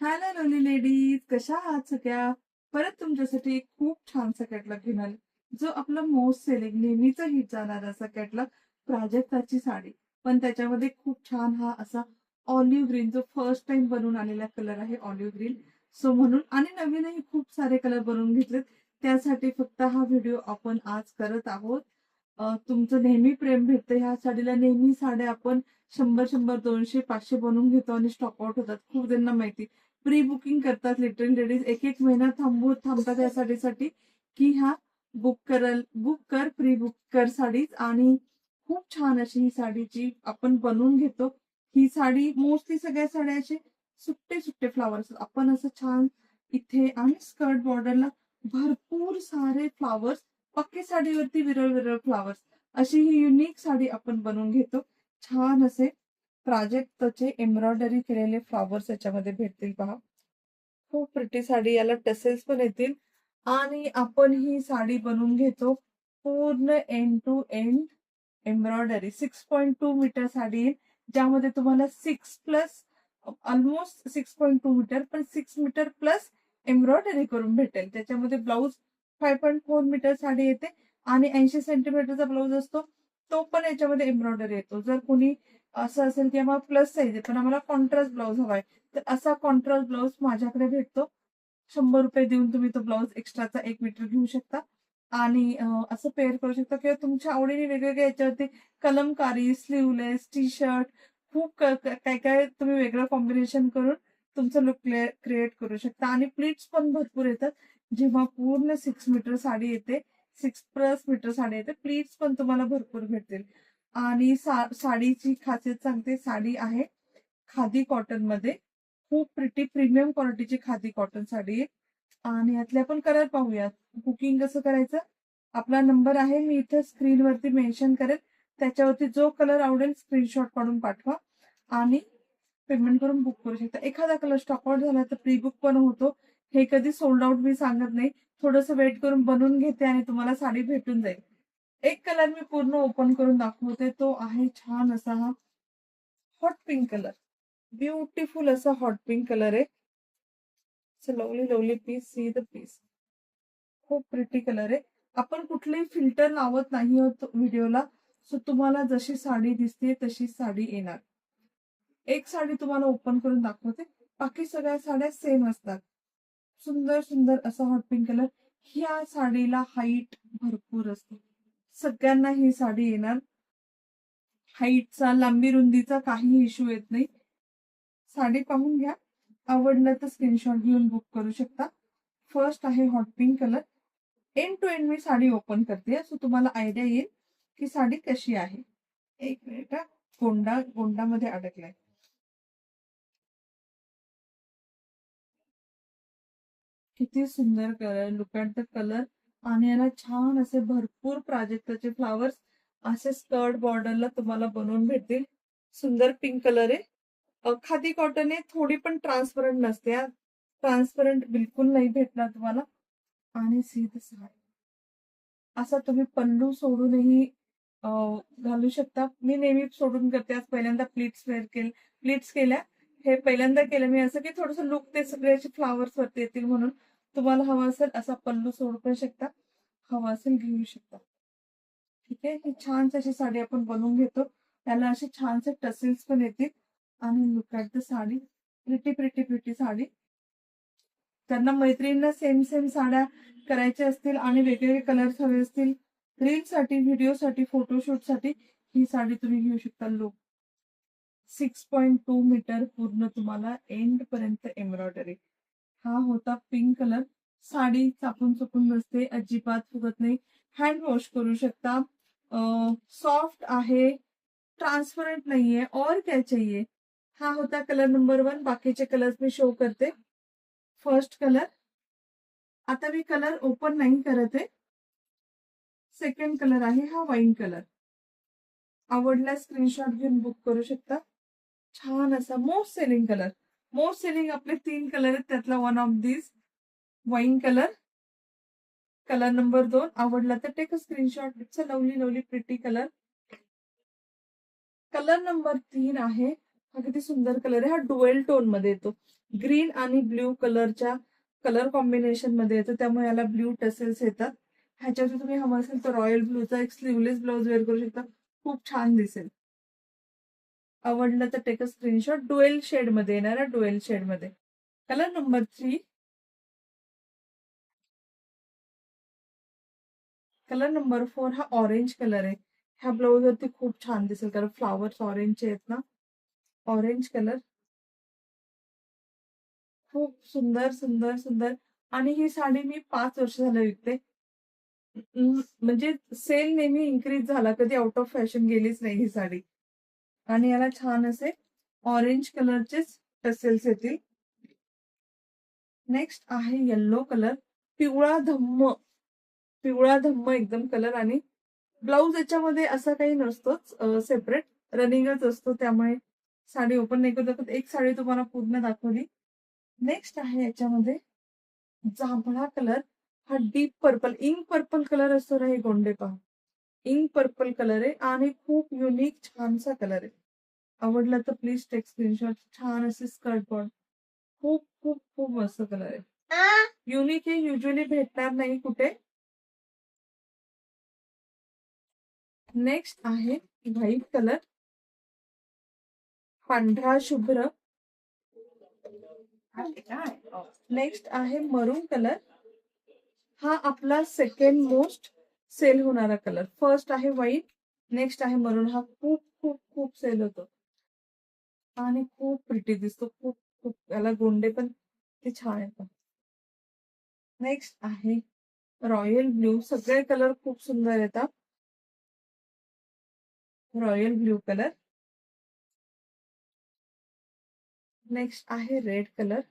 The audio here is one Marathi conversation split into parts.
हॅलो लोली लेडीज, कशा आहात सगळ्या? परत तुमच्यासाठी एक खूप छानसा कॅटलॉग घेऊन आले. जो आपला मोस्ट सेलिंग नेहमीच हिट जाणारा असा कॅटलॉग, प्राजक्ताची साडी. पण त्याच्यामध्ये खूप छान हा असा ऑलिव्ह ग्रीन जो फर्स्ट टाइम बनवून आलेला कलर आहे, ऑलिव्ह ग्रीन. सो म्हणून आणि नवीनही खूप सारे कलर बनवून घेतलेत. त्यासाठी फक्त हा व्हिडिओ आपण आज करत आहोत. तुमचं नेहमी प्रेम भेटतं ह्या साडीला. नेहमी साड्या आपण 100, 200, 500 बनवून घेतो आणि स्टॉक आउट होतात. खूप जणांना माहिती. प्री बुकिंग करतात लिटरली लेडीज. एक महिना थांबतात या साडीसाठी, की ह्या बुक कर, प्री बुक कर साडीज. आणि खूप छान अशी ही साडीची आपण बनवून घेतो. ही साडी मोस्टली सगळ्या साड्या असे सुट्टे सुट्टे फ्लावर्स आपण असं छान इथे आणि स्कर्ट बॉर्डरला भरपूर सारे फ्लावर्स, पक्की साडीवरती विरळ विरळ फ्लावर्स, अशी ही युनिक साडी आपण बनवून घेतो. छान असे प्राजक्ताचे एम्ब्रॉयडरी केलेले फ्लावर्स याच्यामध्ये भेटतील पहा. खूप प्रिटी साडी, याला टसेल्स पण येतील. आणि आपण ही साडी बनवून घेतो पूर्ण end to end embroidery. 6.2 metre sari आहे, ज्यामध्ये तुम्हाला 6+ ऑलमोस्ट 6.2 मीटर, पण 6 मीटर प्लस एम्ब्रॉयडरी करून भेटेल. त्याच्यामध्ये ब्लाऊज 5.4 मीटर साडी येते आणि 80 सेंटीमीटरचा ब्लाऊज असतो, तो पण याच्यामध्ये एम्ब्रॉयडरी येतो. जर कोणी असं असेल की आम्हाला प्लस साईज आहे पण आम्हाला कॉन्ट्रास्ट ब्लाऊज हवाय, तर असा कॉन्ट्रास्ट ब्लाऊज माझ्याकडे भेटतो. 100 रुपये देऊन तुम्ही तो ब्लाऊज एक्स्ट्राचा 1 मीटर घेऊ शकता आणि असं पेअर करू शकता किंवा तुमच्या आवडीने वेगवेगळ्या याच्यावरती कलमकारी, स्लीवलेस, टी शर्ट, खूप काय काय तुम्ही वेगळं कॉम्बिनेशन करून तुमचं लुक क्रिएट करू शकता. आणि प्लीट्स पण भरपूर येतात. जेव्हा पूर्ण 6 मीटर साडी येते, 6+ मीटर साडी येते, प्लीट्स पण तुम्हाला भरपूर भेटतील. आणि साडीची खासियत सांगते, साडी आहे खादी कॉटन मध्ये. खूप प्रिटी प्रीमियम क्वालिटीची खादी कॉटन साडी आहे. आणि यातले आपण कलर पाहूयात. बुकिंग कसं करायचं? आपला नंबर आहे, मी इथे स्क्रीनवरती मेन्शन करेल. त्याच्यावरती जो कलर आवडेल स्क्रीनशॉट काढून पाठवा आणि पेमेंट करून बुक करू शकता. एखादा कलर स्टॉक आउट झाला तर प्री बुक पण होतो. हे कधी सोल्ड आउट मी सांगत नाही. थोडंसं वेट करून बनवून घेते आणि तुम्हाला साडी भेटून जाईल. एक कलर मी पूर्ण ओपन करून दाखवते. तो आहे छान असा हा हॉट पिंक कलर. ब्युटिफुल असा हॉट पिंक कलर आहे. Lovely lovely piece, see the piece. खूप प्रिटी कलर आहे. आपण कुठलेही फिल्टर लावत नाही आहोत व्हिडिओला. सो तुम्हाला जशी साडी दिसते तशी साडी येणार. एक साडी तुम्हाला ओपन करून दाखवते, बाकी सगळ्या साड्या सेम असतात. सुंदर सुंदर असा हॉट पिंक कलर. ह्या साडीला हाईट भरपूर असते, सगळ्यांना ही साडी येणार. हाईटचा, लांबी रुंदीचा काही इश्यू येत नाही. साडी पाहून घ्या, आवडलं तर स्क्रीनशॉट घेऊन बुक करू शकता. फर्स्ट आहे hot pink colour. End to end मी साडी ओपन करते, सो तुम्हाला आयडिया येईल की साडी कशी आहे. एक मिनिट, गोंडामध्ये अडकलाय. किती सुंदर colour, look at the colour. आणि याला छान असे भरपूर प्राजक्ताचे फ्लावर्स असे स्कर्ट बॉर्डरला तुम्हाला बनवून भेटतील. सुंदर पिंक कलर आहे. खादी कॉटन आहे, थोडी पण ट्रान्सपरंट नसते. ट्रान्सपरंट बिलकुल नाही भेटणार तुम्हाला. आणि सी द साडी. असा तुम्ही पल्लू सोडूनही घालू शकता. मी नेहमी सोडून करते, आज पहिल्यांदा प्लीट्स केल्या. हे पहिल्यांदा केलं मी असं, की थोडंसं लुक ते सगळे असे फ्लावर्स वरती येतील म्हणून. तुम्हाला हवा असेल असा पल्लू सोडू पण शकता, हवा असेल घेऊ शकता. ठीक आहे. ही छान अशी साडी आपण बनवून घेतो. त्याला असे छानसे टसेल्स पण येतील. आणि look at the sari. Pretty pretty pretty sari. त्यांना मैत्रिणींना सेम सेम साड्या करायच्या असतील आणि वेगवेगळे कलर्स हवे असतील, रीलसाठी, व्हिडिओसाठी, फोटोशूटसाठी ही साडी तुम्ही घेऊ शकता. लुक 6.2 मीटर पूर्ण तुम्हाला एंड पर्यंत एम्ब्रॉयडरी. हा होता पिंक कलर. साडी चापून चुकून नसते, अजिबात फुगत नाही. हँड वॉश करू शकता. सॉफ्ट आहे, ट्रान्सपरंट नाहीये. और क्या चाहिए. हा होता कलर नंबर 1. बाकीचे कलर्स मी शो करते. First colour. आता मी कलर ओपन नाही करत आहे. सेकंड कलर आहे हा वाईन कलर. आवडल्यास स्क्रीनशॉट घेऊन बुक करू शकता. छान असा most selling colour. Most selling आपले 3 कलर आहेत, त्यातला one of this wine colour. Colour number 2 आवडला तर take a screenshot. It's a lovely lovely pretty colour. Colour number 3 आहे हा किती सुंदर कलर आहे. हा डुएल टोन मध्ये येतो. ग्रीन आणि ब्ल्यू कलरच्या कलर कॉम्बिनेशन मध्ये येतो, त्यामुळे याला ब्ल्यू टसेल्स येतात. ह्याच्यावरती तुम्ही हवं असेल तर रॉयल ब्लूचा एक स्लीवलेस ब्लाउज वेअर करू शकता, खूप छान दिसेल. आवडलं तर take a screenshot. Dual shade मध्ये येणार आहे, डुएल शेड मध्ये. Colour number 3. कलर नंबर 4 हा ऑरेंज कलर आहे. ह्या ब्लाउज वरती खूप छान दिसेल, कारण फ्लावर्स ऑरेंजचे आहेत ना. ऑरेंज कलर खूप सुंदर सुंदर सुंदर. आणि ही साडी मी 5 वर्ष झालं विकते. म्हणजे सेल नेहमी इन्क्रीज झाला, कधी आउट ऑफ फॅशन गेलीच नाही ही साडी. आणि याला छान असे ऑरेंज कलरचेच टसेल्स येतील. नेक्स्ट आहे येल्लो कलर. पिवळा धम्म, पिवळा धम्म एकदम कलर. आणि ब्लाऊज याच्यामध्ये असा काही नसतोच सेपरेट, रनिंगच असतो, त्यामुळे साडी ओपन नाही करू शकत. एक साडी तुम्हाला पूर्ण दाखवली. नेक्स्ट आहे याच्यामध्ये जांभळा कलर. हा deep purple, ink purple colour असतो ना, हे गोंडे पहा. इंक पर्पल कलर आहे आणि खूप युनिक छानसा कलर आहे. आवडला तर प्लीज टेक स्क्रीनशॉट. छान असे स्कर्ट बॉर्ड, खूप खूप खूप मस्त कलर आहे. युनिक हे युजली भेटणार नाही कुठे. नेक्स्ट आहे व्हाईट कलर, पांढरा शुभ्र. नेक्स्ट आहे मरून कलर. हा आपला सेकंड मोस्ट सेल होणारा कलर. फर्स्ट आहे व्हाईट, नेक्स्ट आहे मरून. हा खूप खूप खूप सेल होतो आणि खूप प्रिटी दिसतो. खूप खूप याला गोंडे पण ते छान येतात. नेक्स्ट आहे रॉयल ब्ल्यू. सगळे कलर खूप सुंदर येतात. Royal blue colour. नेक्स्ट आहे रेड कलर.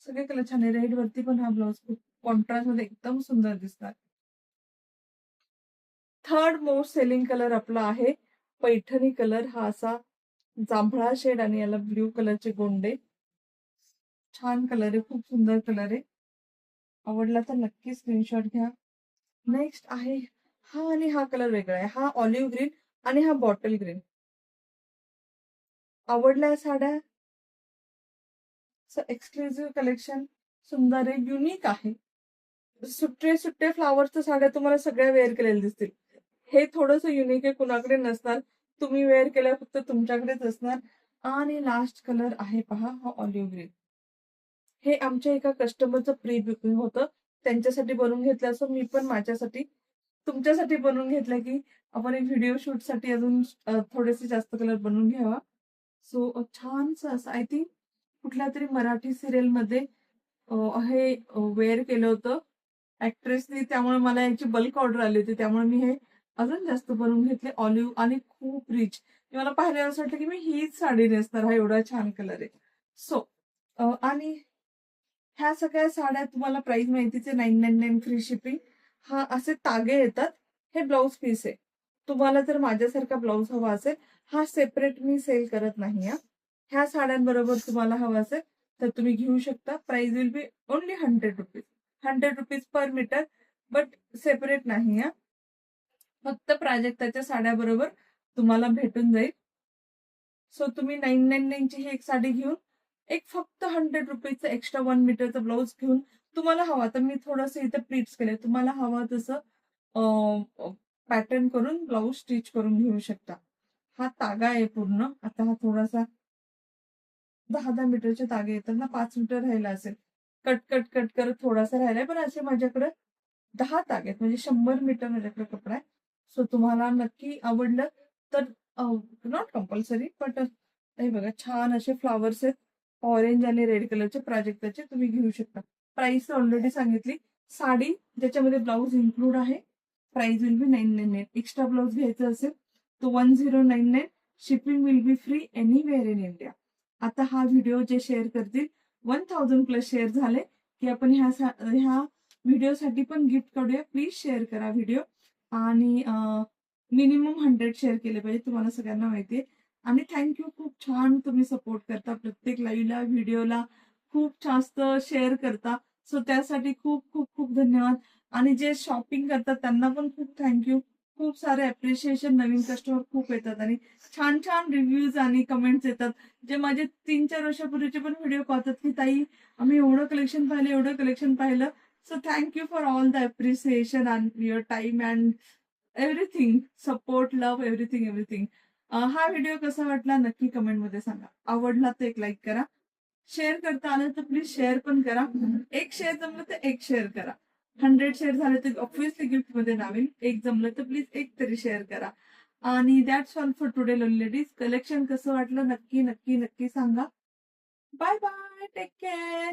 सगळे कलर छान आहे. रेड वरती पण हा ब्लाउज खूप कॉन्ट्रास्ट मध्ये एकदम सुंदर दिसतात. थर्ड मोस्ट सेलिंग कलर आपला आहे पैठणी कलर. हा असा जांभळा शेड आणि याला ब्ल्यू कलरचे गोंडे. छान कलर आहे, खूप सुंदर कलर आहे. आवडला तर नक्की स्क्रीनशॉट घ्या. नेक्स्ट आहे हा, आणि हा कलर वेगळा आहे. हा ऑलिव्ह ग्रीन आणि हा बॉटल ग्रीन. आवडल्या साड्या. एक्सक्लुझिव्ह कलेक्शन, सुंदर आहे, युनिक आहे. सुट्टे सुट्टे फ्लावर्सच्या साड्या तुम्हाला सगळ्या वेअर केलेल्या दिसतील. हे थोडंसं युनिक आहे, कुणाकडे नसणार. तुम्ही वेअर केल्या फक्त तुमच्याकडेच असणार. आणि लास्ट कलर आहे पहा, हा ऑलिव्ह ग्रीन. हे आमच्या एका कस्टमरचं प्री बुकिंग होतं, त्यांच्यासाठी बनवून घेतलं. असं मी पण माझ्यासाठी तुमच्यासाठी बनवून घेतलं, की आपण एक व्हिडिओ शूट साठी अजून थोडेसे जास्त कलर बनवून घ्यावा. सो छानसं असं आय थिंक कुठल्या तरी मराठी सिरियल मध्ये हे वेअर केलं होतं ऍक्ट्रेसनी, त्यामुळे मला याची बल्क ऑर्डर आली होती. त्यामुळे मी हे अजून जास्त बनवून घेतले ऑलिव्ह आणि खूप रिच. मला पाहिल्यावर असं वाटलं की मी हीच साडी नेसणार, हा एवढा छान कलर आहे. सो आणि ह्या सगळ्या साड्या तुम्हाला प्राइस माहितीच आहे, 999 फ्री शिपिंग. हा असे तागे येतात. हे ब्लाउज पीस आहे. तुम्हाला जर माझ्यासारखा ब्लाउज हवा असेल, हा सेपरेट मी सेल करत नाही. ह्या साड्यांबरोबर तुम्हाला हवा असेल तर तुम्ही घेऊ शकता. Price will be only 100 rupees. 100 rupees per metre, but separate नाही. फक्त प्राजक्ताच्या साड्याबरोबर तुम्हाला भेटून जाईल. सो तुम्ही 999 ची ही एक साडी घेऊन एक फक्त 100 रुपीजचं एक्स्ट्रा 1 मीटरचं ब्लाऊज घेऊन, तुम्हाला हवा तर मी थोडंसं इथं प्लीट्स केले, तुम्हाला हवं तसं पॅटर्न करून ब्लाऊज स्टिच करून घेऊ शकता. हा तागा आहे पूर्ण. आता हा थोडासा 10-10 मीटरचे तागे येतात ना, 5 मीटर राहिला असेल. कट कट कट करत थोडासा राहिलाय, पण असे माझ्याकडे 10 तागे आहेत, म्हणजे 100 मीटर माझ्याकडे कपडा आहे. सो तुम्हाला नक्की आवडलं तर नॉट कंपल्सरी, बट हे बघा छान असे फ्लावर्स आहेत. ऑरेंज आणि रेड कलरचे प्राजक्ताचे तुम्ही घेऊ शकता. प्राइस ऑलरेडी सांगितली. साडी ज्याच्यामध्ये ब्लाऊज इन्क्लूड आहे, price will B 999. Extra blouse घ्यायचं असेल तो 1099. Shipping will be free anywhere in India. आता हा व्हिडिओ जे शेअर करतील 1000+ शेअर झाले की आपण ह्या व्हिडिओसाठी पण गिफ्ट काढूया. प्लीज शेअर करा व्हिडिओ. आणि मिनिमम 100 शेअर केले पाहिजे, तुम्हाला सगळ्यांना माहितीये. आणि थँक्यू, खूप छान तुम्ही सपोर्ट करता. प्रत्येक लाईव्हला व्हिडिओला खूप जास्त शेअर करता. सो त्यासाठी खूप खूप खूप धन्यवाद. आणि जे शॉपिंग करतात त्यांना पण खूप थँक्यू. खूप सारे अप्रिशिएशन नवीन कस्टमर खूप येतात आणि छान छान रिव्ह्यूज आणि कमेंट्स येतात. जे माझे 3-4 वर्षापूर्वीचे पण व्हिडिओ पाहतात, की "ताई, आम्ही एवढं कलेक्शन पाहिलं, एवढं कलेक्शन पाहिलं." So thank you for all the appreciation and your time and everything. Support, love, everything, everything. हा व्हिडिओ कसा वाटला नक्की कमेंटमध्ये सांगा. आवडला तर एक लाईक करा. शेअर करता आलं तर प्लीज शेअर पण करा. एक शेअर जमलं तर एक शेअर करा. 100 शेअर झाले तर ऑब्व्हियसली गिफ्टमध्ये नावेल. एक जमलं तर प्लीज एक तरी शेअर करा. आणि that's all for today ladies. Collection कसं वाटलं नक्की नक्की नक्की सांगा. Bye bye. Take care.